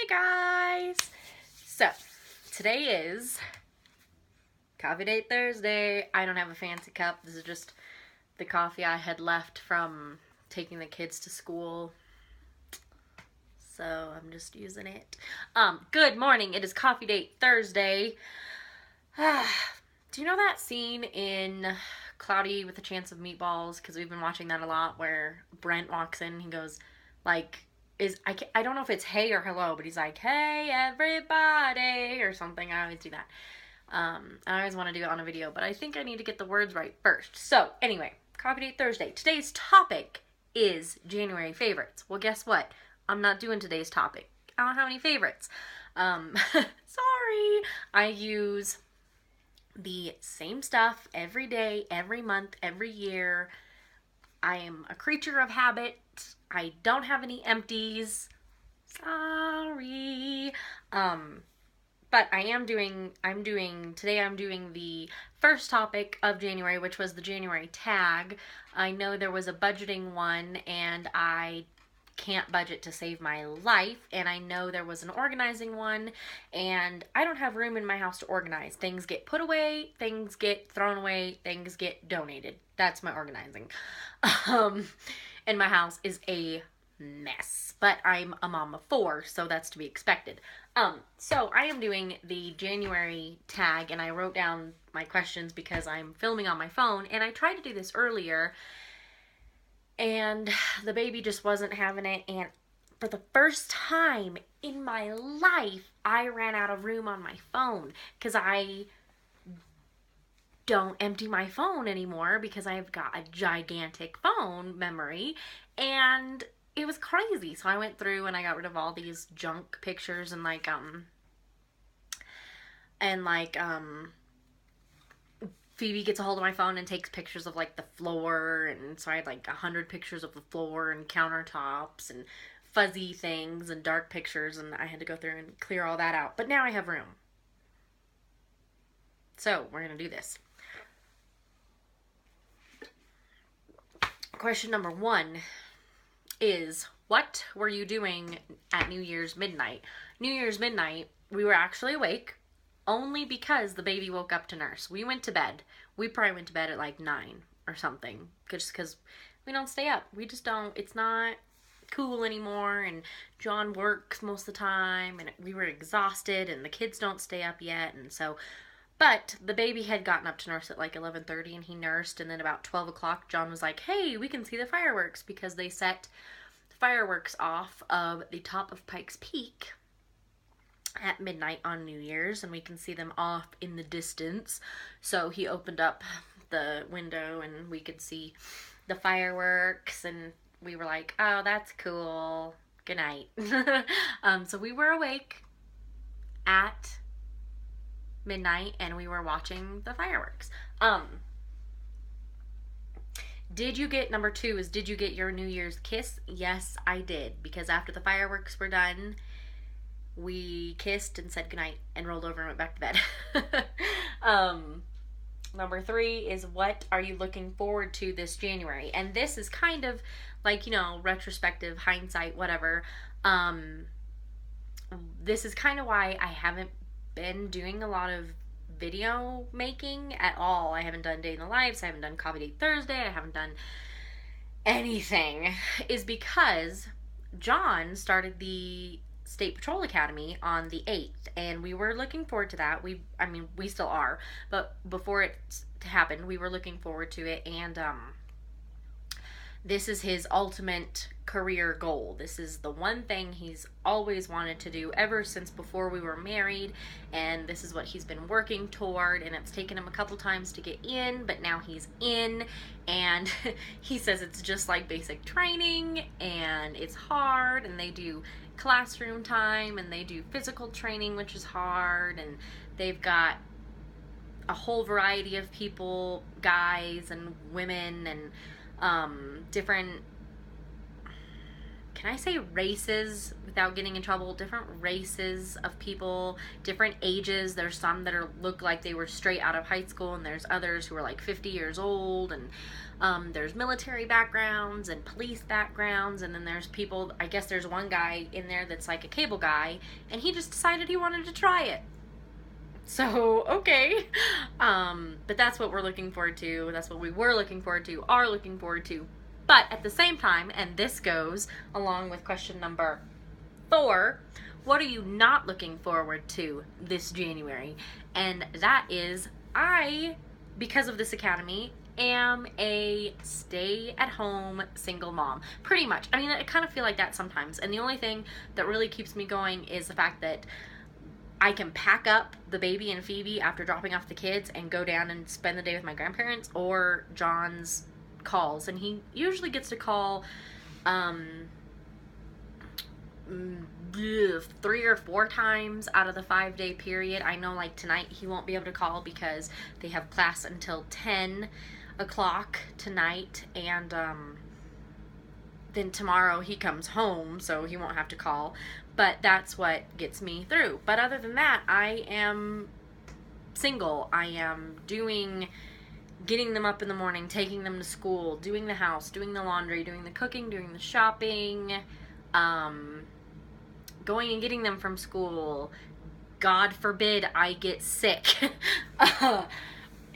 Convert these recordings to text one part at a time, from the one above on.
guys! So, today is Coffee Date Thursday. I don't have a fancy cup. This is just the coffee I had left from taking the kids to school. So, I'm just using it. Good morning. It is Coffee Date Thursday. Do you know that scene in Cloudy with a Chance of Meatballs? Because we've been watching that a lot, where Brent walks in and he goes, like, I don't know if it's hey or hello, but he's like, hey everybody, or something. I always do that. I always want to do it on a video, but I think I need to get the words right first. So, anyway, Coffee Date Thursday. Today's topic is January favorites. Well, guess what? I'm not doing today's topic. I don't have any favorites. Sorry. I use the same stuff every day, every month, every year. I am a creature of habit. I don't have any empties. Sorry. But I'm doing the first topic of January, which was the January tag. I know there was a budgeting one, and I can't budget to save my life, and I know there was an organizing one, and I don't have room in my house to organize. Things get put away, things get thrown away, things get donated. That's my organizing. And my house is a mess, but I'm a mom of 4, so that's to be expected. So I am doing the January tag, and I wrote down my questions because I'm filming on my phone, and I tried to do this earlier, and the baby just wasn't having it, and for the first time in my life, I ran out of room on my phone, because I don't empty my phone anymore because I've got a gigantic phone memory, and it was crazy. So I went through and I got rid of all these junk pictures, and Phoebe gets a hold of my phone and takes pictures of like the floor, and so I had like 100 pictures of the floor and countertops and fuzzy things and dark pictures, and I had to go through and clear all that out. But now I have room. So we're going to do this. Question number 1 is, what were you doing at New Year's midnight? New Year's midnight, we were actually awake only because the baby woke up to nurse. We went to bed. We probably went to bed at like 9 or something, just because we don't stay up. We just don't. It's not cool anymore, and John works most of the time, and we were exhausted, and the kids don't stay up yet, and so... But the baby had gotten up to nurse at like 11:30, and he nursed, and then about 12 o'clock, John was like, hey, we can see the fireworks, because they set fireworks off of the top of Pikes Peak at midnight on New Year's, and we can see them off in the distance. So he opened up the window, and we could see the fireworks, and we were like, oh, that's cool. Good night. So we were awake at midnight, and we were watching the fireworks. Did you get, number 2 is, did you get your New Year's kiss? Yes, I did, because after the fireworks were done, we kissed and said goodnight and rolled over and went back to bed. Number 3 is, what are you looking forward to this January? And this is kind of like, you know, retrospective, hindsight, whatever. This is kind of why I haven't been doing a lot of video making at all. I haven't done Day in the Lives, I haven't done Coffee Date Thursday, I haven't done anything, is because John started the State Patrol Academy on the 8th, and we were looking forward to that. We still are, but before it happened, we were looking forward to it, and this is his ultimate career goal. This is the one thing he's always wanted to do ever since before we were married, and this is what he's been working toward, and it's taken him a couple times to get in, but now he's in, and he says it's just like basic training, and it's hard, and they do classroom time, and they do physical training, which is hard, and they've got a whole variety of people, guys and women, and different can I say races without getting in trouble? Different races of people, different ages. There's some that look like they were straight out of high school, and there's others who are like 50 years old, and there's military backgrounds and police backgrounds, and then there's people, I guess there's one guy in there that's like a cable guy, and he just decided he wanted to try it. So, okay. But that's what we're looking forward to. That's what we were looking forward to, are looking forward to. But at the same time, and this goes along with question number 4, what are you not looking forward to this January? And that is, I, because of this academy, am a stay-at-home single mom. Pretty much. I mean, I kind of feel like that sometimes. And the only thing that really keeps me going is the fact that I can pack up the baby and Phoebe after dropping off the kids and go down and spend the day with my grandparents, or John's calls, and he usually gets to call 3 or 4 times out of the 5-day period. I know like tonight he won't be able to call because they have class until 10 o'clock tonight, and then tomorrow he comes home, so he won't have to call. But that's what gets me through. But other than that, I am single. I am getting them up in the morning, taking them to school, doing the house, doing the laundry, doing the cooking, doing the shopping, going and getting them from school. God forbid I get sick.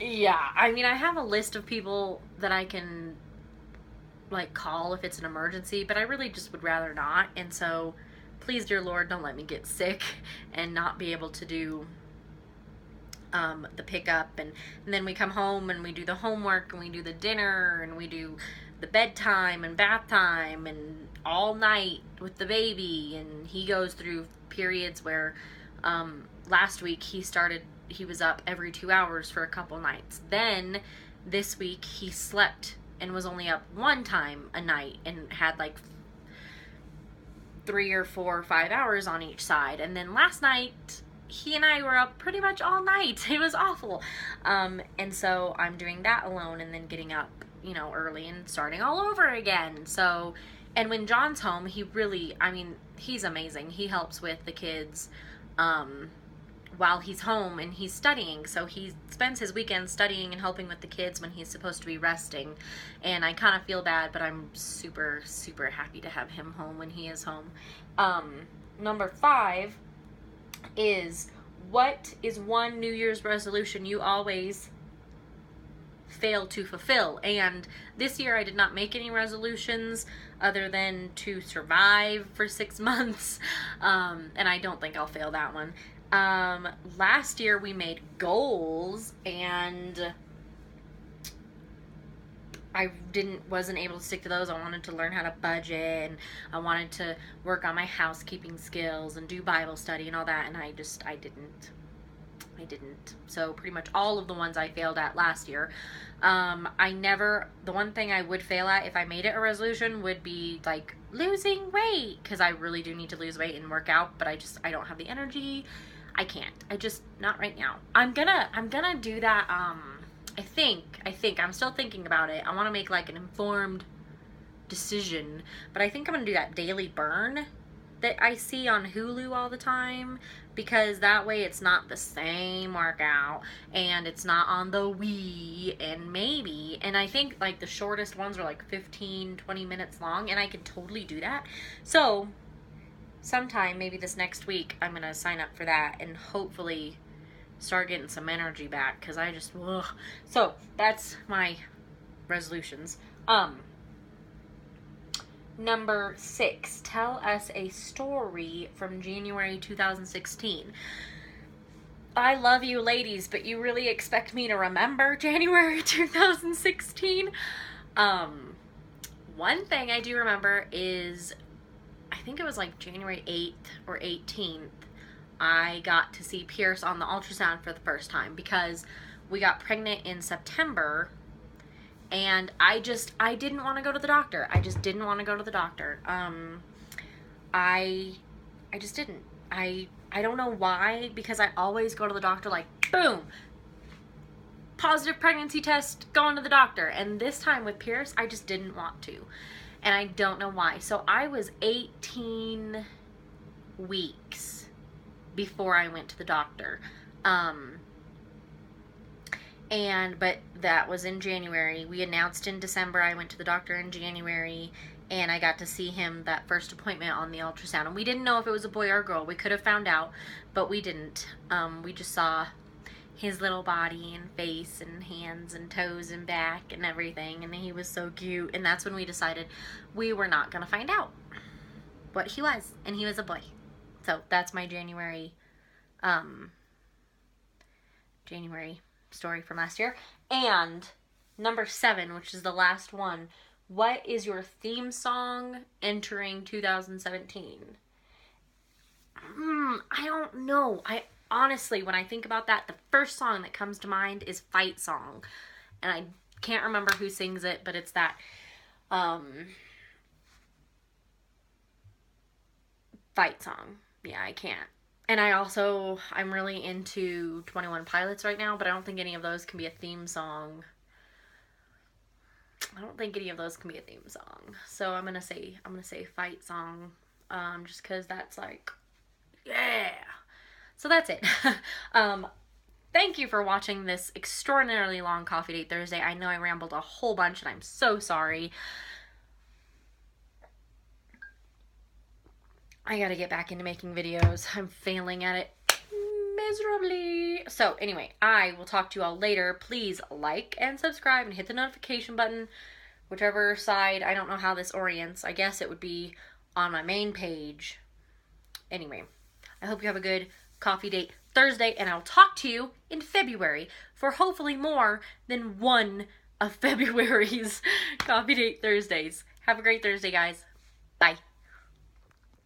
Yeah, I mean, I have a list of people that I can like call if it's an emergency, but I really just would rather not. And so please, dear Lord, don't let me get sick and not be able to do the pickup, and then we come home and we do the homework and we do the dinner and we do the bedtime and bath time and all night with the baby. And he goes through periods where last week he was up every 2 hours for a couple nights. Then this week he slept and was only up 1 time a night and had like 3 or 4 or 5 hours on each side. And then last night he and I were up pretty much all night. It was awful. And so I'm doing that alone and then getting up, early and starting all over again. So, and when John's home, he's amazing. He helps with the kids while he's home, and he's studying. So he spends his weekends studying and helping with the kids when he's supposed to be resting. And I kind of feel bad, but I'm super, super happy to have him home when he is home. Number 5 is, what is one New Year's resolution you always fail to fulfill? And this year I did not make any resolutions other than to survive for 6 months, and I don't think I'll fail that one. Last year we made goals, and I wasn't able to stick to those. I wanted to learn how to budget, and I wanted to work on my housekeeping skills and do Bible study and all that, and I didn't. So pretty much all of the ones I failed at last year. The one thing I would fail at if I made it a resolution would be like losing weight, because I really do need to lose weight and work out, but I don't have the energy. I can't. Not right now. I'm gonna do that, I think I'm still thinking about it. I want to make like an informed decision, but I think I'm going to do that daily burn that I see on Hulu all the time, because that way it's not the same workout and it's not on the Wii, and I think like the shortest ones are like 15-20 minutes long, and I could totally do that. So sometime maybe this next week I'm going to sign up for that and hopefully start getting some energy back, because so that's my resolutions. Number 6, tell us a story from January 2016. I love you ladies, but you really expect me to remember January 2016? One thing I do remember is, I think it was like January 8th or 18th, I got to see Pierce on the ultrasound for the first time, because we got pregnant in September, and I didn't want to go to the doctor. I just didn't want to go to the doctor. I just didn't. I don't know why, because I always go to the doctor like, boom, positive pregnancy test, going to the doctor. And this time with Pierce, I just didn't want to. and I don't know why. So I was 18 weeks before I went to the doctor. But that was in January. We announced in December. I went to the doctor in January, and I got to see him that first appointment on the ultrasound. And we didn't know if it was a boy or a girl. We could have found out, but we didn't. We just saw his little body and face and hands and toes and back and everything, and he was so cute. And that's when we decided we were not going to find out what he was, and he was a boy. So that's my January story from last year. And number 7, which is the last one, what is your theme song entering 2017? I don't know. I honestly, when I think about that, the first song that comes to mind is Fight Song. And I can't remember who sings it, but it's that Fight Song. Yeah, I can't. And I'm really into 21 Pilots right now, but I don't think any of those can be a theme song. So I'm gonna say Fight Song, just because that's like, yeah. So that's it. Thank you for watching this extraordinarily long Coffee Date Thursday. I know I rambled a whole bunch, and I'm so sorry. I gotta get back into making videos. I'm failing at it miserably. So anyway, I will talk to you all later. Please like and subscribe and hit the notification button, whichever side. I don't know how this orients. I guess it would be on my main page. Anyway, I hope you have a good Coffee Date Thursday, and I'll talk to you in February for hopefully more than one of February's Coffee Date Thursdays. Have a great Thursday, guys. Bye.